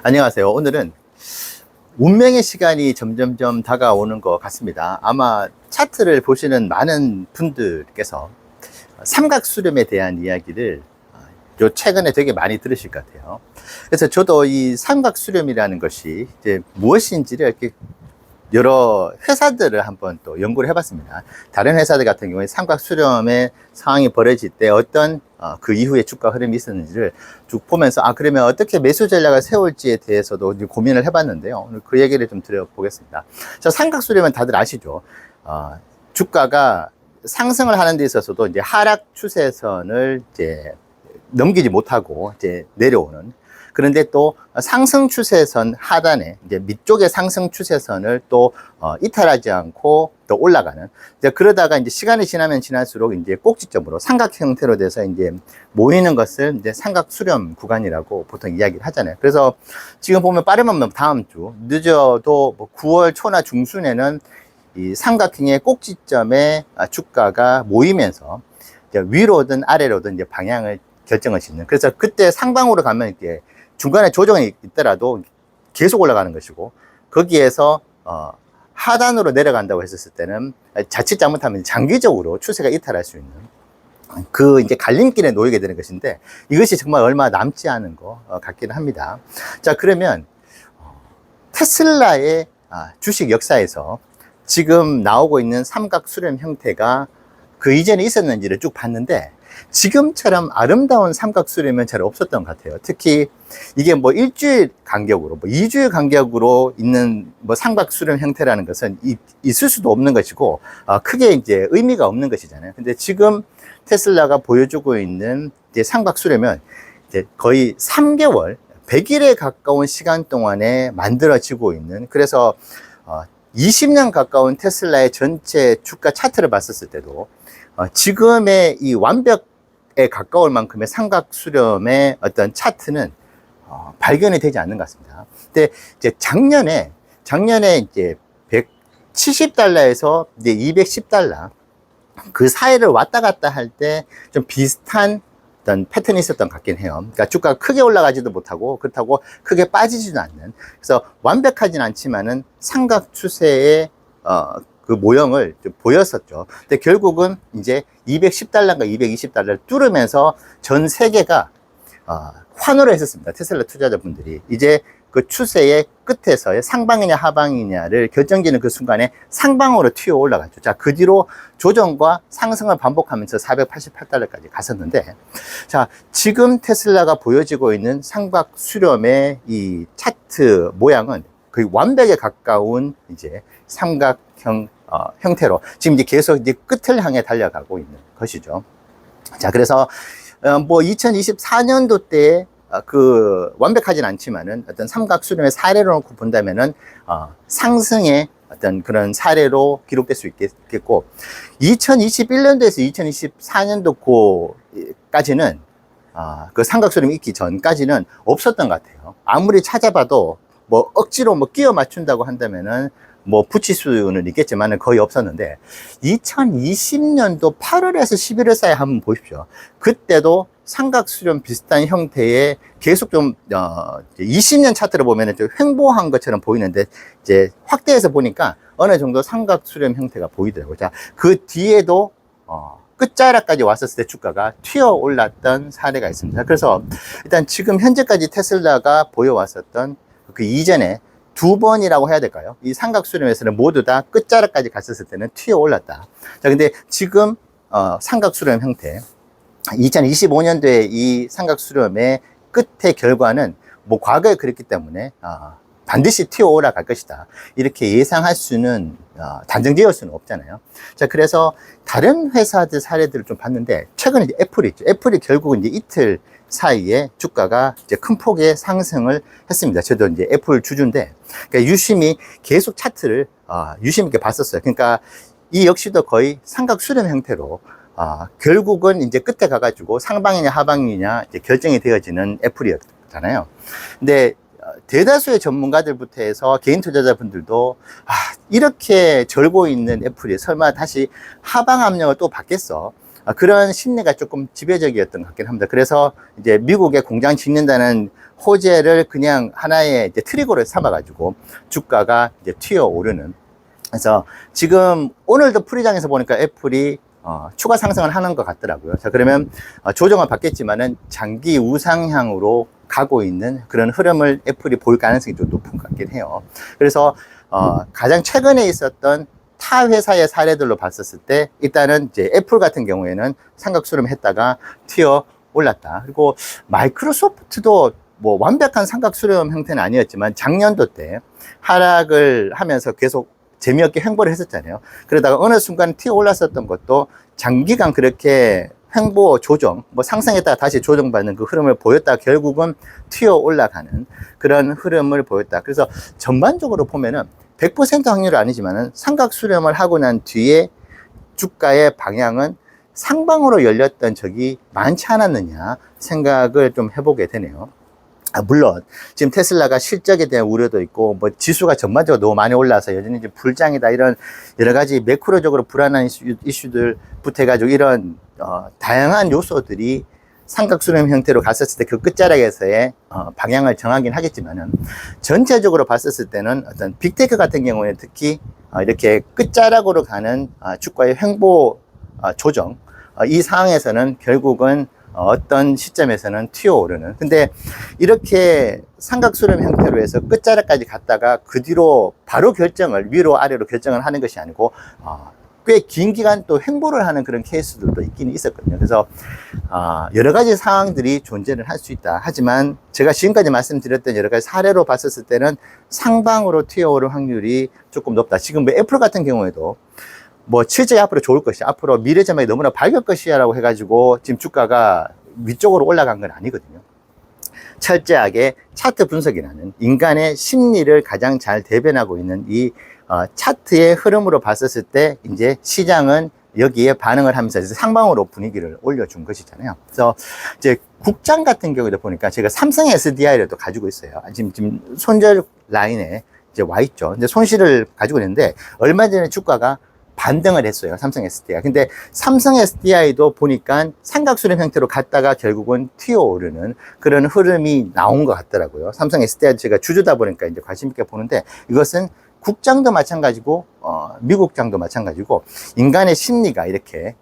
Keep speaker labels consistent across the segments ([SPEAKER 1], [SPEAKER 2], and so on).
[SPEAKER 1] 안녕하세요. 오늘은 운명의 시간이 점점점 다가오는 것 같습니다. 아마 차트를 보시는 많은 분들께서 삼각수렴에 대한 이야기를 요 최근에 되게 많이 들으실 것 같아요. 그래서 저도 이 삼각수렴이라는 것이 이제 무엇인지를 이렇게 여러 회사들을 한번 또 연구를 해봤습니다. 다른 회사들 같은 경우에 삼각수렴의 상황이 벌어질 때 어떤 그 이후에 주가 흐름이 있었는지를 쭉 보면서 그러면 어떻게 매수 전략을 세울지에 대해서도 이제 고민을 해봤는데요. 오늘 그 얘기를 좀 드려보겠습니다. 자, 삼각수렴은 다들 아시죠? 주가가 상승을 하는 데 있어서도 이제 하락 추세선을 이제 넘기지 못하고 이제 내려오는, 그런데 또 상승 추세선 하단에 이제 밑쪽의 상승 추세선을 또 이탈하지 않고 또 올라가는, 이제 그러다가 이제 시간이 지나면 지날수록 이제 꼭지점으로 삼각 형태로 돼서 이제 모이는 것을 이제 삼각 수렴 구간이라고 보통 이야기를 하잖아요. 그래서 지금 보면 빠르면 다음 주, 늦어도 뭐 9월 초나 중순에는 이 삼각형의 꼭지점에 주가가 모이면서 이제 위로든 아래로든 이제 방향을 결정을 짓는, 그래서 그때 상방으로 가면 이렇게 중간에 조정이 있더라도 계속 올라가는 것이고, 거기에서 하단으로 내려간다고 했었을 때는 자칫 잘못하면 장기적으로 추세가 이탈할 수 있는 그 이제 갈림길에 놓이게 되는 것인데, 이것이 정말 얼마 남지 않은 것 같기는 합니다. 자, 그러면 테슬라의 주식 역사에서 지금 나오고 있는 삼각 수렴 형태가 그 이전에 있었는지를 쭉 봤는데, 지금처럼 아름다운 삼각 수렴은 잘 없었던 것 같아요. 특히 이게 뭐 일주일 간격으로, 뭐 2주일 간격으로 있는 뭐 삼각 수렴 형태라는 것은 있을 수도 없는 것이고, 크게 이제 의미가 없는 것이잖아요. 근데 지금 테슬라가 보여주고 있는 이제 삼각 수렴은 이제 거의 3개월, 100일에 가까운 시간 동안에 만들어지고 있는, 그래서 20년 가까운 테슬라의 전체 주가 차트를 봤었을 때도 지금의 이 완벽에 가까울 만큼의 삼각 수렴의 어떤 차트는 발견이 되지 않는 것 같습니다. 근데 이제 작년에 이제 170달러에서 이제 210달러 그 사이를 왔다 갔다 할 때 좀 비슷한 어떤 패턴이 있었던 것 같긴 해요. 그러니까 주가가 크게 올라가지도 못하고, 그렇다고 크게 빠지지도 않는, 그래서 완벽하진 않지만은 삼각 추세의 그 모형을 좀 보였었죠. 근데 결국은 이제 210달러인가 220달러를 뚫으면서 전 세계가 환호를 했었습니다. 테슬라 투자자분들이. 이제 그 추세의 끝에서의 상방이냐 하방이냐를 결정지는 그 순간에 상방으로 튀어 올라갔죠. 자, 그 뒤로 조정과 상승을 반복하면서 488달러까지 갔었는데, 자, 지금 테슬라가 보여지고 있는 삼각 수렴의 이 차트 모양은 거의 완벽에 가까운 이제 삼각형 형태로 지금 이제 계속 이제 끝을 향해 달려가고 있는 것이죠. 자, 그래서 뭐 2024년도 때에 그 완벽하진 않지만은 어떤 삼각 수렴의 사례로 놓고 본다면은 상승의 어떤 그런 사례로 기록될 수 있겠고, 2021년도에서 2024년도까지는 그 삼각 수렴이 있기 전까지는 없었던 것 같아요. 아무리 찾아봐도 뭐 억지로 뭐 끼워 맞춘다고 한다면은 뭐 붙일 수는 있겠지만은 거의 없었는데, 2020년도 8월에서 11월 사이에 한번 보십시오. 그때도 삼각 수렴 비슷한 형태의 계속 좀 20년 차트를 보면은 좀 횡보한 것처럼 보이는데, 이제 확대해서 보니까 어느 정도 삼각 수렴 형태가 보이더라고요. 자, 그 뒤에도 끝자락까지 왔었을 때 주가가 튀어 올랐던 사례가 있습니다. 그래서 일단 지금 현재까지 테슬라가 보여왔었던 그 이전에 두 번이라고 해야 될까요? 이 삼각 수렴에서는 모두 다 끝자락까지 갔었을 때는 튀어 올랐다. 자, 근데 지금 삼각 수렴 형태, 2025년도에 이 삼각 수렴의 끝의 결과는 뭐 과거에 그랬기 때문에 반드시 튀어 올라갈 것이다, 이렇게 예상할 수는 단정 지을 수는 없잖아요. 자, 그래서 다른 회사들 사례들을 좀 봤는데, 최근에 이제 애플이 있죠. 애플이 결국은 이제 이틀 사이에 주가가 이제 큰 폭의 상승을 했습니다. 저도 이제 애플 주주인데, 그러니까 유심히 계속 차트를 유심 있게 봤었어요. 그러니까 이 역시도 거의 삼각 수렴 형태로 결국은 이제 끝에 가가지고 상방이냐 하방이냐 이제 결정이 되어지는 애플이었잖아요. 근데 대다수의 전문가들부터 해서 개인 투자자분들도 이렇게 절고 있는 애플이 설마 다시 하방 압력을 또 받겠어? 그런 심리가 조금 지배적이었던 것 같긴 합니다. 그래서 이제 미국에 공장 짓는다는 호재를 그냥 하나의 이제 트리거를 삼아가지고 주가가 이제 튀어오르는. 그래서 지금 오늘도 풀이장에서 보니까 애플이 추가 상승을 하는 것 같더라고요. 자, 그러면 조정을 받겠지만은 장기 우상향으로 가고 있는 그런 흐름을 애플이 볼 가능성이 좀 높은 것 같긴 해요. 그래서 가장 최근에 있었던 타 회사의 사례들로 봤었을 때 일단은 이제 애플 같은 경우에는 삼각수렴 했다가 튀어 올랐다. 그리고 마이크로소프트도 뭐 완벽한 삼각수렴 형태는 아니었지만 작년도 때 하락을 하면서 계속 재미없게 횡보를 했었잖아요. 그러다가 어느 순간 튀어 올랐었던 것도 장기간 그렇게 횡보 조정, 뭐 상승했다가 다시 조정받는 그 흐름을 보였다가 결국은 튀어 올라가는 그런 흐름을 보였다. 그래서 전반적으로 보면은 100% 확률은 아니지만은 삼각 수렴을 하고 난 뒤에 주가의 방향은 상방으로 열렸던 적이 많지 않았느냐 생각을 좀 해보게 되네요. 물론 지금 테슬라가 실적에 대한 우려도 있고 뭐 지수가 전반적으로 너무 많이 올라서 여전히 이제 불장이다 이런 여러 가지 매크로적으로 불안한 이슈들부터 해가지고 이런 다양한 요소들이 삼각수렴 형태로 갔었을 때 그 끝자락에서의 방향을 정하긴 하겠지만은 전체적으로 봤었을 때는 어떤 빅테크 같은 경우에 특히 이렇게 끝자락으로 가는 주가의 횡보 조정 이 상황에서는 결국은 어떤 시점에서는 튀어오르는. 근데 이렇게 삼각수렴 형태로 해서 끝자락까지 갔다가 그 뒤로 바로 결정을 위로 아래로 결정을 하는 것이 아니고 꽤 긴 기간 또 횡보를 하는 그런 케이스들도 있긴 있었거든요. 그래서 여러 가지 상황들이 존재를 할 수 있다. 하지만 제가 지금까지 말씀드렸던 여러 가지 사례로 봤었을 때는 상방으로 튀어오를 확률이 조금 높다. 지금 뭐 애플 같은 경우에도 뭐 실제 앞으로 좋을 것이야, 앞으로 미래 전망이 너무나 밝을 것이야 라고 해가지고 지금 주가가 위쪽으로 올라간 건 아니거든요. 철저하게 차트 분석이라는 인간의 심리를 가장 잘 대변하고 있는 이 차트의 흐름으로 봤었을 때 이제 시장은 여기에 반응을 하면서 상방으로 분위기를 올려준 것이잖아요. 그래서 이제 국장 같은 경우도 보니까 제가 삼성 SDI를 또 가지고 있어요. 지금 손절 라인에 이제 와 있죠. 근데 손실을 가지고 있는데 얼마 전에 주가가 반등을 했어요. 삼성 SDI. 근데 삼성 SDI도 보니까 삼각수렴 형태로 갔다가 결국은 튀어오르는 그런 흐름이 나온 것 같더라고요. 삼성 SDI 제가 주주다 보니까 이제 관심 있게 보는데 이것은 국장도 마찬가지고 미국장도 마찬가지고 인간의 심리가 이렇게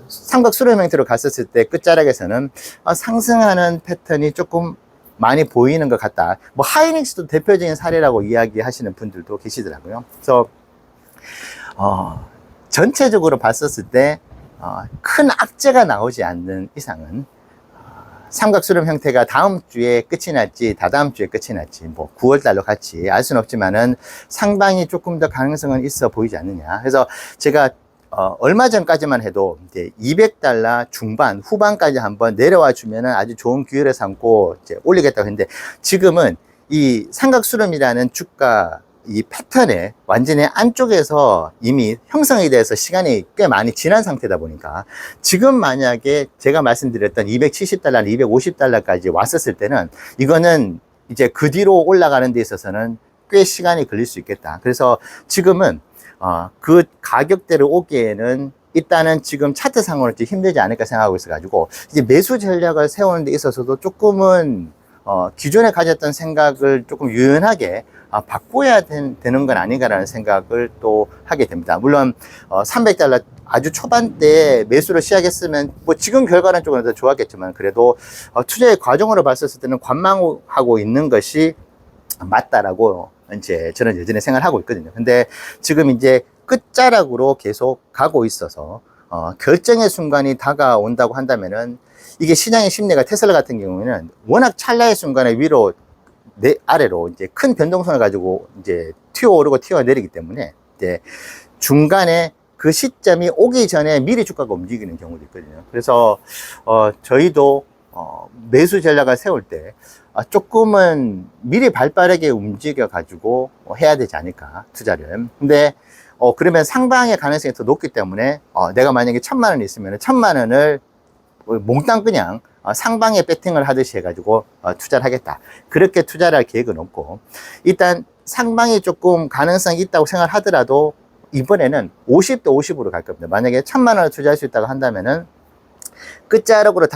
[SPEAKER 1] 삼각수렴 형태로 갔었을 때 끝자락에서는 상승하는 패턴이 조금 많이 보이는 것 같다. 뭐 하이닉스도 대표적인 사례라고 이야기하시는 분들도 계시더라고요. 그래서 전체적으로 봤었을 때 큰 악재가 나오지 않는 이상은 삼각수렴 형태가 다음 주에 끝이 날지 다다음 주에 끝이 날지 뭐 9월 달로 같이 알 수는 없지만은 상방이 조금 더 가능성은 있어 보이지 않느냐. 그래서 제가 얼마 전까지만 해도 이제 $200 중반 후반까지 한번 내려와 주면은 아주 좋은 기회를 삼고 이제 올리겠다고 했는데 지금은 이 삼각수렴이라는 주가 이 패턴에 완전히 안쪽에서 이미 형성이 돼서 시간이 꽤 많이 지난 상태다 보니까 지금 만약에 제가 말씀드렸던 $270, $250까지 왔었을 때는 이거는 이제 그 뒤로 올라가는 데 있어서는 꽤 시간이 걸릴 수 있겠다. 그래서 지금은 그 가격대를 오기에는 일단은 지금 차트상으로 좀 힘들지 않을까 생각하고 있어가지고 이제 매수 전략을 세우는 데 있어서도 조금은 기존에 가졌던 생각을 조금 유연하게 바꿔야 되는 건 아닌가라는 생각을 또 하게 됩니다. 물론 $300 아주 초반대에 매수를 시작했으면 뭐 지금 결과는 조금 더 좋았겠지만 그래도 투자의 과정으로 봤을 때는 관망하고 있는 것이 맞다라고 이제 저는 여전히 생각을 하고 있거든요. 근데 지금 이제 끝자락으로 계속 가고 있어서 결정의 순간이 다가온다고 한다면은 이게 시장의 심리가 테슬라 같은 경우에는 워낙 찰나의 순간에 위로 아래로 이제 큰 변동성을 가지고 이제 튀어오르고 튀어내리기 때문에 이제 중간에 그 시점이 오기 전에 미리 주가가 움직이는 경우도 있거든요. 그래서 저희도 매수 전략을 세울 때 조금은 미리 발빠르게 움직여 가지고 해야 되지 않을까 투자를. 근데 그러면 상방의 가능성이 더 높기 때문에 내가 만약에 1,000만 원 있으면 1,000만 원을 몽땅 그냥 상방에 배팅을 하듯이 해가지고 투자를 하겠다. 그렇게 투자를 할 계획은 없고 일단 상방이 조금 가능성이 있다고 생각하더라도 이번에는 50대 50으로 갈 겁니다. 만약에 1,000만 원을 투자할 수 있다고 한다면은 끝자락으로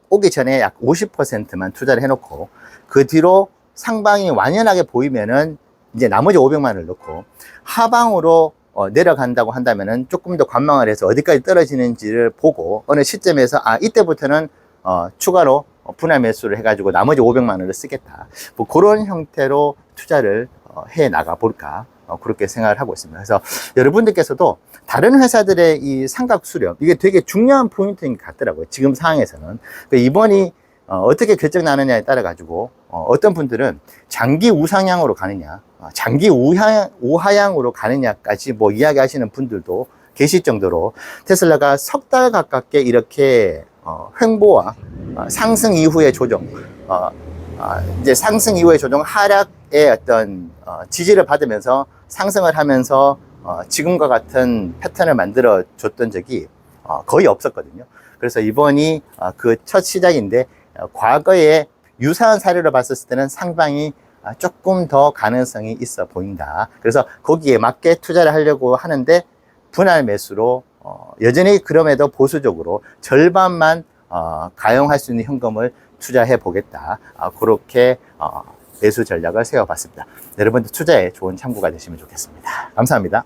[SPEAKER 1] 오기 전에 약 50%만 투자를 해놓고 그 뒤로 상방이 완연하게 보이면은 이제 나머지 500만 원을 넣고 하방으로 내려간다고 한다면은 조금 더 관망을 해서 어디까지 떨어지는지를 보고 어느 시점에서 이때부터는 추가로 분할 매수를 해가지고 나머지 500만 원을 쓰겠다. 뭐 그런 형태로 투자를 해 나가 볼까. 그렇게 생각을 하고 있습니다. 그래서 여러분들께서도 다른 회사들의 이 삼각 수렴, 이게 되게 중요한 포인트인 것 같더라고요. 지금 상황에서는. 이번이 어떻게 결정 나느냐에 따라 가지고 어떤 분들은 장기 우상향으로 가느냐, 장기 우하향으로 가느냐까지 뭐 이야기하시는 분들도 계실 정도로 테슬라가 석 달 가깝게 이렇게 횡보와 상승 이후의 조정, 이제 상승 이후의 조정 하락의 어떤 지지를 받으면서 상승을 하면서 지금과 같은 패턴을 만들어 줬던 적이 거의 없었거든요. 그래서 이번이 그 첫 시작인데 과거에 유사한 사례로 봤을 때는 상방이 조금 더 가능성이 있어 보인다. 그래서 거기에 맞게 투자를 하려고 하는데 분할 매수로 여전히 그럼에도 보수적으로 절반만 가용할 수 있는 현금을 투자해 보겠다. 그렇게 매수 전략을 세워봤습니다. 여러분들 투자에 좋은 참고가 되시면 좋겠습니다. 감사합니다.